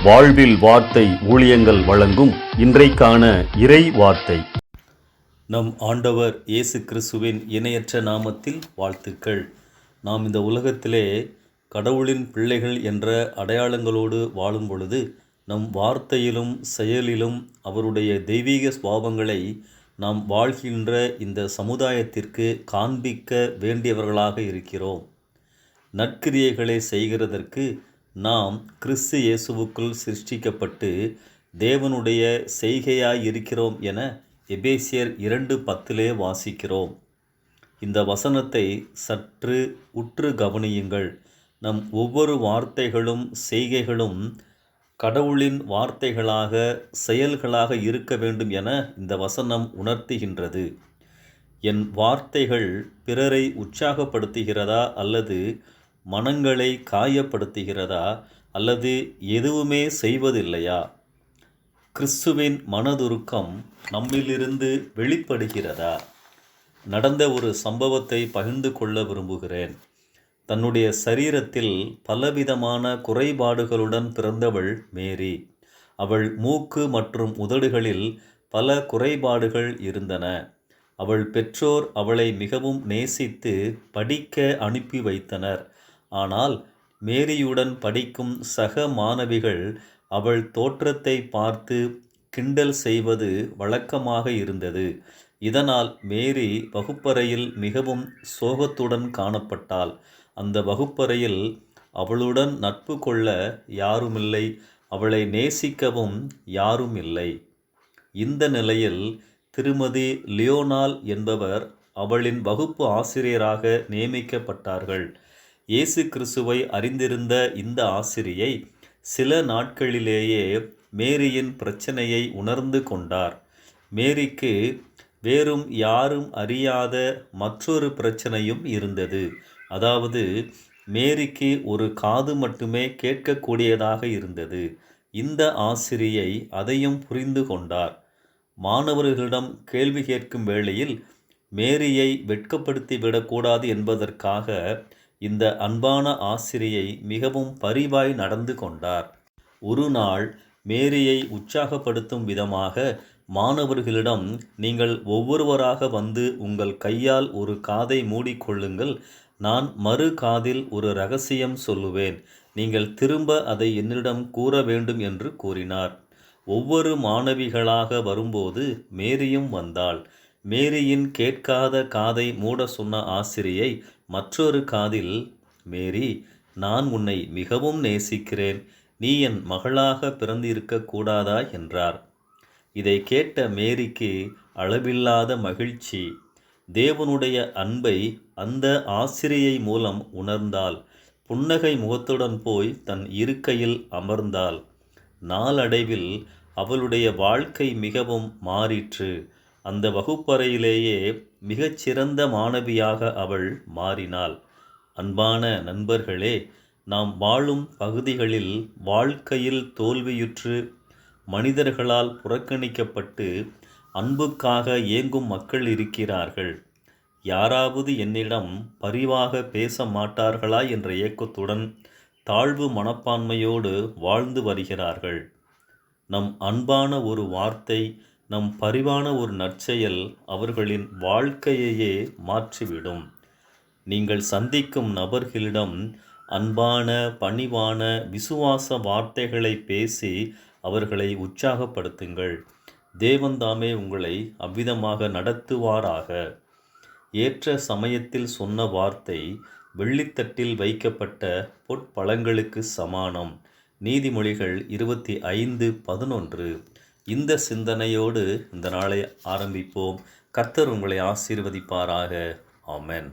வாழ்வில் வார்த்தை ஊழியங்கள் வழங்கும் இன்றைக்கான இறை வார்த்தை. நம் ஆண்டவர் இயேசு கிறிஸ்துவின் இணையற்ற நாமத்தில் வாழ்த்துக்கள். நாம் இந்த உலகத்திலே கடவுளின் பிள்ளைகள் என்ற அடையாளங்களோடு வாழும் பொழுது நம் வார்த்தையிலும் செயலிலும் அவருடைய தெய்வீக சுபாவங்களை நாம் வாழ்கின்ற இந்த சமுதாயத்திற்கு காண்பிக்க வேண்டியவர்களாக இருக்கிறோம். நற்கிரியைகளை செய்கிறதற்கு நாம் கிறிஸ்து இயேசுவுக்குள் சிருஷ்டிக்கப்பட்டு தேவனுடைய செய்கையாய் இருக்கிறோம் என எபேசியர் 2:10 வாசிக்கிறோம். இந்த வசனத்தை சற்று உற்று கவனியுங்கள். நம் ஒவ்வொரு வார்த்தைகளும் செய்கைகளும் கடவுளின் வார்த்தைகளாக செயல்களாக இருக்க வேண்டும் என இந்த வசனம் உணர்த்துகின்றது. என் வார்த்தைகள் பிறரை உற்சாகப்படுத்துகிறதா அல்லது மனங்களை காயப்படுத்துகிறதா அல்லது எதுவுமே செய்வதில்லையா? கிறிஸ்துவின் மனதுருக்கம் நம்மிலிருந்து வெளிப்படுகிறதா? நடந்த ஒரு சம்பவத்தை பகிர்ந்து கொள்ள விரும்புகிறேன். தன்னுடைய சரீரத்தில் பலவிதமான குறைபாடுகளுடன் பிறந்தவள் மேரி. அவள் மூக்கு மற்றும் உதடுகளில் பல குறைபாடுகள் இருந்தன. அவள் பெற்றோர் அவளை மிகவும் நேசித்து படிக்க அனுப்பி வைத்தனர். ஆனால் மேரியுடன் படிக்கும் சக மாணவிகள் அவள் தோற்றத்தை பார்த்து கிண்டல் செய்வது வழக்கமாக இருந்தது. இதனால் மேரி வகுப்பறையில் மிகவும் சோகத்துடன் காணப்பட்டாள். அந்த வகுப்பறையில் அவளுடன் நட்பு கொள்ள யாருமில்லை, அவளை நேசிக்கவும் யாரும் இல்லை. இந்த நிலையில் திருமதி லியோனால் என்பவர் அவளின் வகுப்பு ஆசிரியராக நியமிக்கப்பட்டார்கள். இயேசு கிறிஸ்துவை அறிந்திருந்த இந்த ஆசிரியை சில நாட்களிலேயே மேரியின் பிரச்சனையை உணர்ந்து கொண்டார். மேரிக்கு வேறும் யாரும் அறியாத மற்றொரு பிரச்சனையும் இருந்தது. அதாவது மேரிக்கு ஒரு காது மட்டுமே கேட்கக்கூடியதாக இருந்தது. இந்த ஆசிரியை அதையும் புரிந்து கொண்டார். மாணவர்களிடம் கேள்வி கேட்கும் வேளையில் மேரியை வெட்கப்படுத்தி விடக்கூடாது என்பதற்காக இந்த அன்பான ஆசிரியை மிகவும் பரிவாய் நடந்து கொண்டார். ஒரு நாள் மேரியை உற்சாகப்படுத்தும் விதமாக மாணவர்களிடம், நீங்கள் ஒவ்வொருவராக வந்து உங்கள் கையால் ஒரு காதை மூடிக்கொள்ளுங்கள், நான் மறு காதில் ஒரு இரகசியம் சொல்லுவேன், நீங்கள் திரும்ப அதை என்னிடம் கூற வேண்டும் என்று கூறினார். ஒவ்வொரு மாணவிகளாக வரும்போது மேரியும் வந்தாள். மேரியின் கேட்காத காதை மூட சொன்ன ஆசிரியை மற்றொரு காதில், மேரி, நான் உன்னை மிகவும் நேசிக்கிறேன், நீ என் மகளாக பிறந்திருக்கக்கூடாதா என்றார். இதை கேட்ட மேரிக்கு அளவில்லாத மகிழ்ச்சி. தேவனுடைய அன்பை அந்த ஆசிரியை மூலம் உணர்ந்தாள். புன்னகை முகத்துடன் போய் தன் இருக்கையில் அமர்ந்தாள். நாளடைவில் அவளுடைய வாழ்க்கை மிகவும் மாறிற்று. அந்த வகுப்பறையிலேயே மிகச்சிறந்த மாணவியாக அவள் மாறினாள். அன்பான நண்பர்களே, நாம் வாழும் பகுதிகளில் வாழ்க்கையில் தோல்வியுற்று மனிதர்களால் புறக்கணிக்கப்பட்டு அன்புக்காக ஏங்கும் மக்கள் இருக்கிறார்கள். யாராவது என்னிடம் பரிவாக பேச மாட்டார்களா என்ற ஏக்கத்துடன் தாழ்வு மனப்பான்மையோடு வாழ்ந்து வருகிறார்கள். நம் அன்பான ஒரு வார்த்தை, நம் பரிவான ஒரு நற்செயல் அவர்களின் வாழ்க்கையையே மாற்றிவிடும். நீங்கள் சந்திக்கும் நபர்களிடம் அன்பான, பணிவான, விசுவாச வார்த்தைகளை பேசி அவர்களை உற்சாகப்படுத்துங்கள். தேவன்தாமே உங்களை அவ்விதமாக நடத்துவாராக. ஏற்ற சமயத்தில் சொன்ன வார்த்தை வெள்ளித்தட்டில் வைக்கப்பட்ட பொற்பழங்களுக்கு சமானம். நீதிமொழிகள் 25:11. இந்த சிந்தனையோடு இந்த நாளை ஆரம்பிப்போம். கர்த்தர் உங்களை ஆசீர்வதிப்பாராக. ஆமென்.